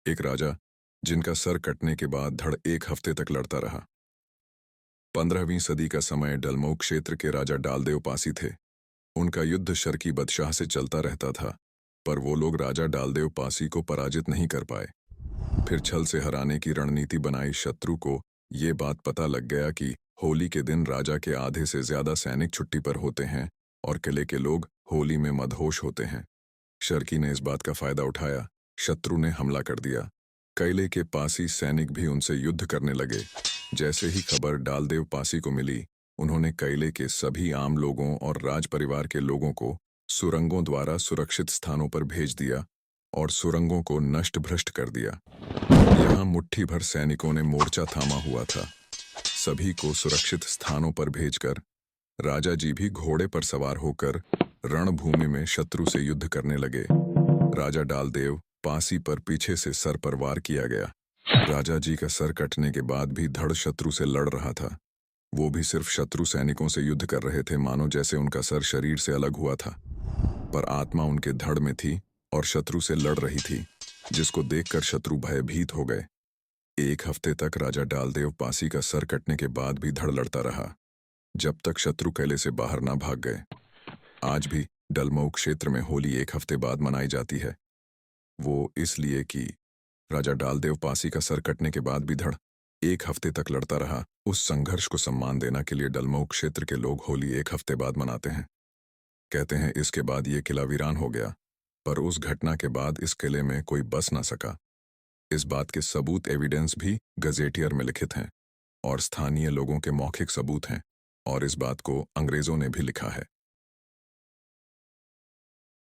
एक राजा जिनका सर कटने के बाद धड़ एक हफ्ते तक लड़ता रहा। 15वीं सदी का समय डलमऊ क्षेत्र के राजा डालदेव पासी थे। उनका युद्ध शर्की बदशाह से चलता रहता था, पर वो लोग राजा डालदेव पासी को पराजित नहीं कर पाए। फिर छल से हराने की रणनीति बनाई। शत्रु को ये बात पता लग गया कि होली के दिन राजा के आधे से ज्यादा सैनिक छुट्टी पर होते हैं और किले के लोग होली में मदहोश होते हैं। शर्की ने इस बात का फायदा उठाया। शत्रु ने हमला कर दिया। किले के पासी सैनिक भी उनसे युद्ध करने लगे। जैसे ही खबर डालदेव पासी को मिली, उन्होंने किले के सभी आम लोगों और राज परिवार के लोगों को सुरंगों द्वारा सुरक्षित स्थानों पर भेज दिया और सुरंगों को नष्ट भ्रष्ट कर दिया। यहाँ मुट्ठी भर सैनिकों ने मोर्चा थामा हुआ था। सभी को सुरक्षित स्थानों पर भेजकर राजा जी भी घोड़े पर सवार होकर रणभूमि में शत्रु से युद्ध करने लगे। राजा डालदेव पासी पर पीछे से सर पर वार किया गया। राजा जी का सर कटने के बाद भी धड़ शत्रु से लड़ रहा था। वो भी सिर्फ शत्रु सैनिकों से युद्ध कर रहे थे, मानो जैसे उनका सर शरीर से अलग हुआ था, पर आत्मा उनके धड़ में थी और शत्रु से लड़ रही थी, जिसको देखकर शत्रु भयभीत हो गए। एक हफ्ते तक राजा डालदेव पासी का सर कटने के बाद भी धड़ लड़ता रहा, जब तक शत्रु किले से बाहर ना भाग गए। आज भी डलमऊ क्षेत्र में होली एक हफ्ते बाद मनाई जाती है। वो इसलिए कि राजा डालदेव पासी का सर कटने के बाद भी धड़ एक हफ्ते तक लड़ता रहा। उस संघर्ष को सम्मान देना के लिए डलमऊ क्षेत्र के लोग होली एक हफ्ते बाद मनाते हैं। कहते हैं इसके बाद ये किला वीरान हो गया, पर उस घटना के बाद इस किले में कोई बस ना सका। इस बात के सबूत एविडेंस भी गजेटियर में लिखित हैं और स्थानीय लोगों के मौखिक सबूत हैं, और इस बात को अंग्रेजों ने भी लिखा है।